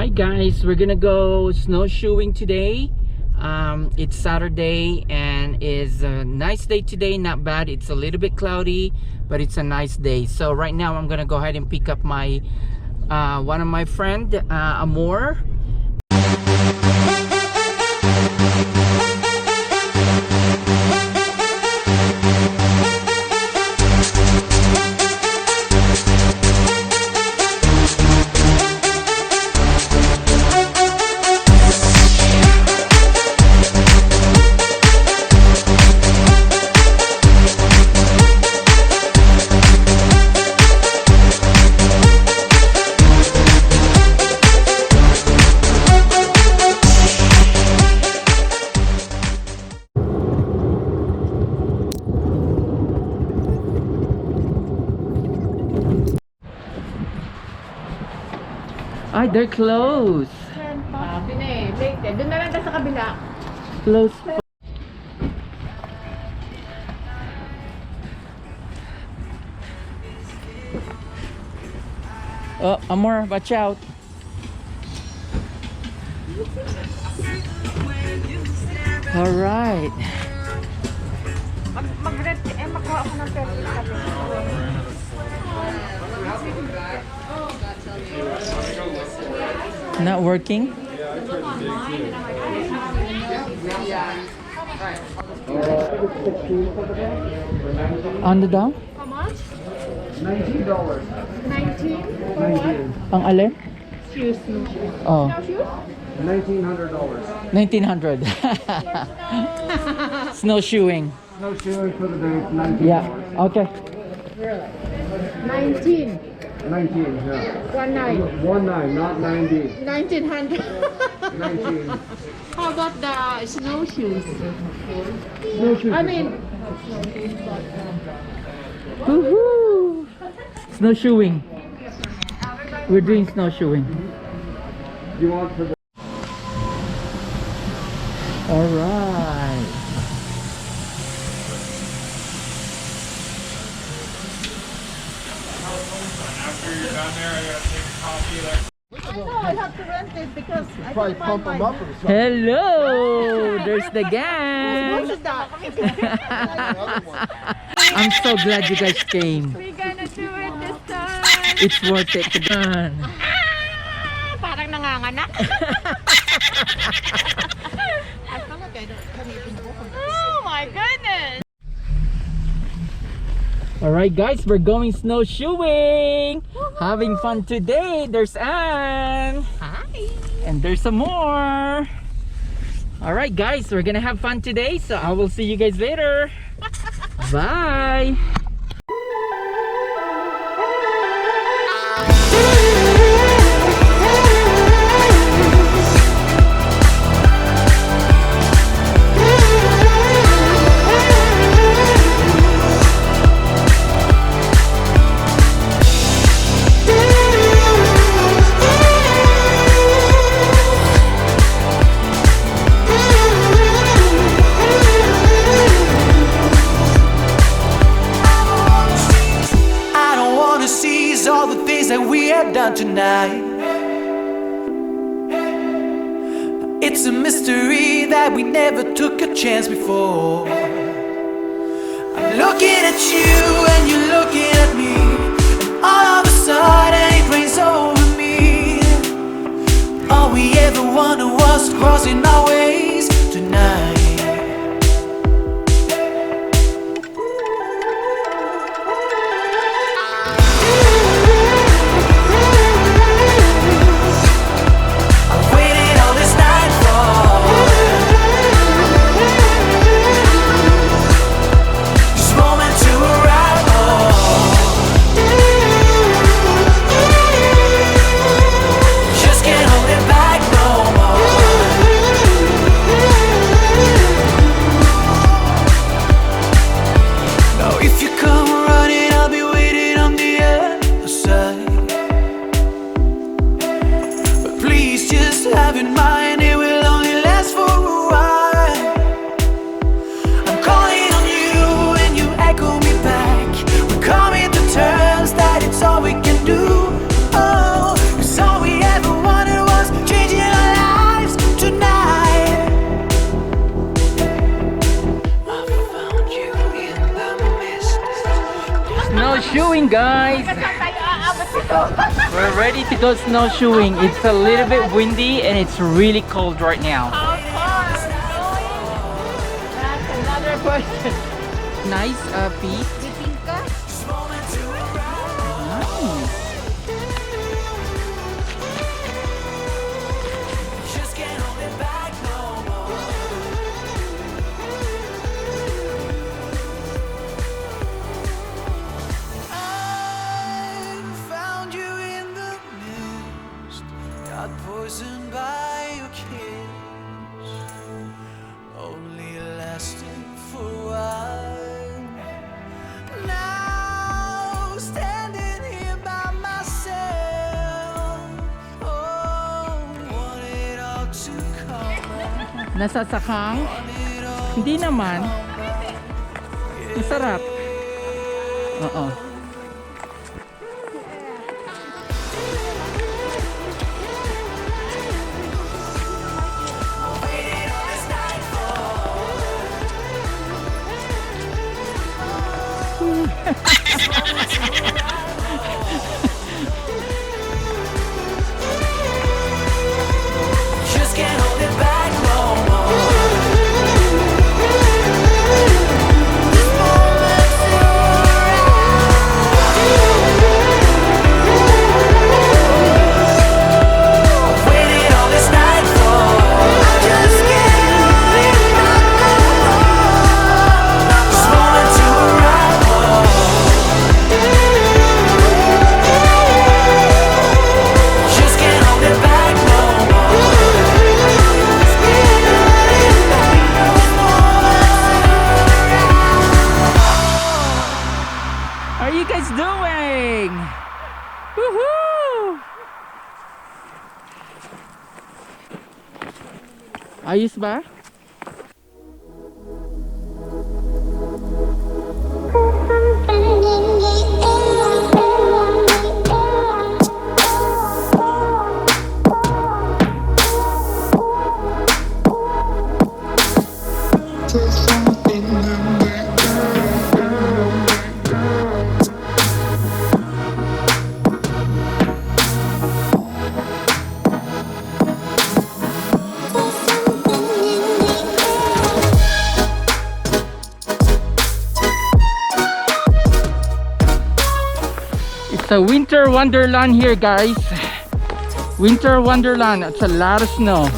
Hi guys, we're gonna go snowshoeing today. It's Saturday and it's a nice day today. Not bad. It's a little bit cloudy, but it's a nice day. So right now I'm gonna go ahead and pick up my one of my friend, Amor. Ay, they're closed. Sabi na eh, late eh. Doon na lang tayo sa kabila. Close. Oh, Amor, watch out. All right. Mag-red eh, makuha ako ng pera. Not working? On the down? How much? $19. 19? 19. Ang alin? Shoes. Oh, No shoes? $1,900. 1900. Snowshoeing. Snowshoeing for the day, $19. Yeah, okay. 19. 19, yeah. 19. 19, not 90. 1900. 19. How about the snowshoes? Snowshoes. I mean, Woohoo! Snowshoeing. We're doing snowshoeing. You want for the... All right. After you're done there, I gotta take a copy of that. I know I have to rent it because I Probably can pump find them my... up or something. Hello! There's the What gang. is that? I'm so glad you guys came. We're gonna do it this time. It's worth it. Done. Parang nanganganak. Oh my goodness! Alright guys, we're going snowshoeing. Having fun today. There's Anne. Hi! And there's some more. Alright guys, we're gonna have fun today. So I will see you guys later. Bye. Done tonight. It's a mystery that we never took a chance before. I'm looking at you and you're looking at me, and all of a sudden it rains over me. All we ever wanted was crossing our ways tonight. all we can do. Oh, 'cause all we ever wanted was We're ready to go snowshoeing. It's a little bit windy and it's really cold right now. How far are we going? That's another question. Nice, Pete. Titingka? Nice. Just can't hold it back no more. I found you in the mist, got poisoned by your kiss, only lasted for a while. Now standing here by myself, oh, want it all to come back. Nasasakang? Hindi naman. Masarap. Oo. Just can't hold it back no more. This moment's I've waited all this night for. I just can't hold it back no more. This moment to arrive for. Just can't hold it back no more. How are you guys doing? Woohoo! Ayos ba? It's a winter wonderland here, guys. Winter wonderland. It's a lot of snow.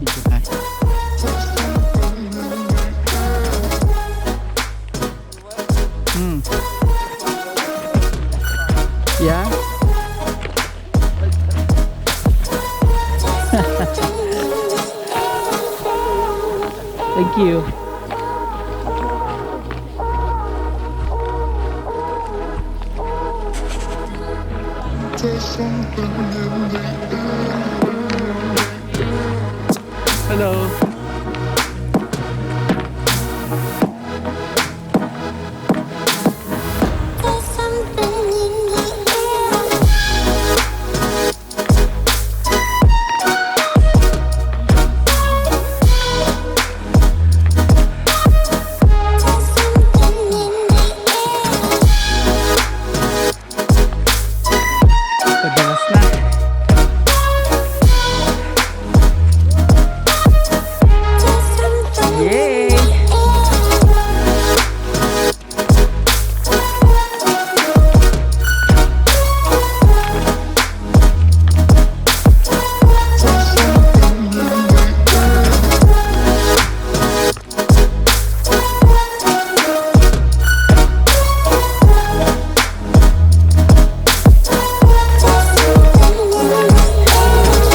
Dito tayo. Yeah. Thank you. Hello. Padalas na. Yay!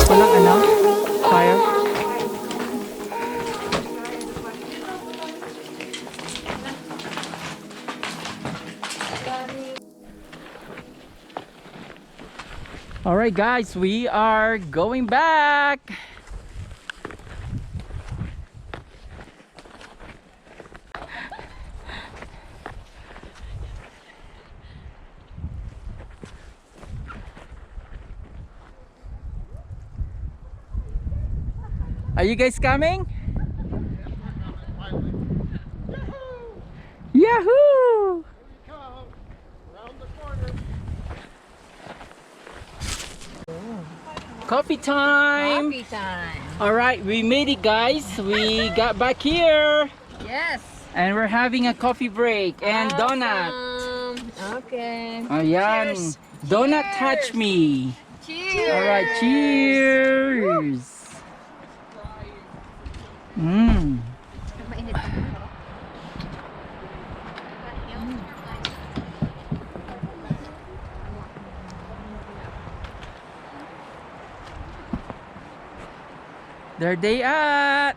Walang ano? Fire? Alright guys, we are going back. Are you guys coming? Yahoo! Coffee time! Coffee time. Alright, we made it, guys. We got back here. Yes. And we're having a coffee break and donut. Awesome. Okay. Ayan. Cheers. Donut Cheers. touch me. Cheers. Alright, cheers. Mmm. Mainit. There they at.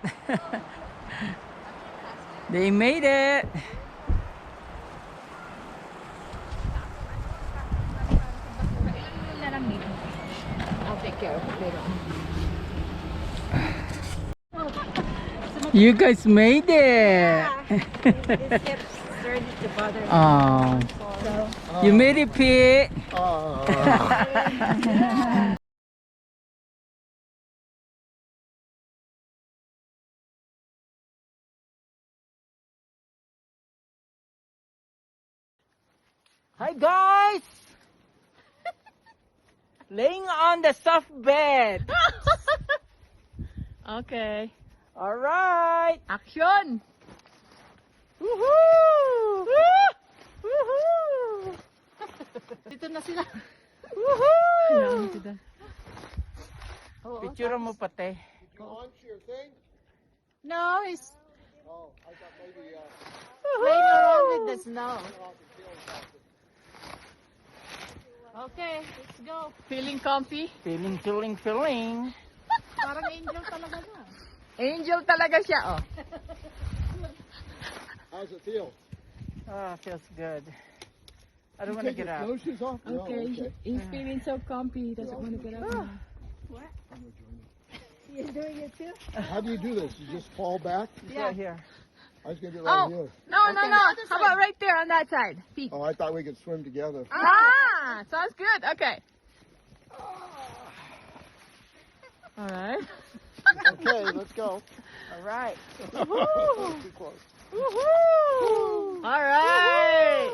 They made it. I'll take care of it later on. You guys made it. This hip started to bother me. Oh, So, you made it, Pete. Hi guys! Laying on the soft bed. okay. Alright. Action! Woohoo! Woohoo! Dito na sila. Woohoo! Oo, Picture mo pati. No, it's Oh, I thought maybe, playing around with the snow. Okay, let's go. Feeling comfy? Feeling. Parang angel talaga na. Angel talaga siya, oh. how's it feel? Ah, feels good. I don't want to Take get your out. snowshoes off? No, okay. He's feeling so comfy, he doesn't want to get up now. What? You're doing it too? How do you do this? You just fall back? Right here. I was going to do it right Oh, here. no. How about right there on that side? Feet. Oh, I thought we could swim together. Ah, sounds good. Okay. All right. Okay, let's go. All right. Too close. Woohoo! All right.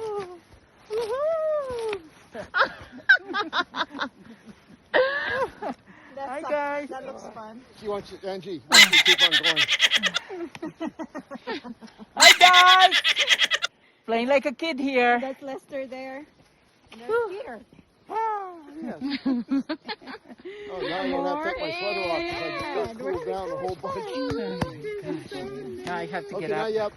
Hi guys. That looks fun. She wants you, Angie, wants you to keep on going. Hi guys. Playing like a kid here. That's Lester there. And there's Peter. Yes. Oh, now I'm going to have to take my sweater off because I just got cooled down a whole bunch. Now I have to Okay, get now up. you have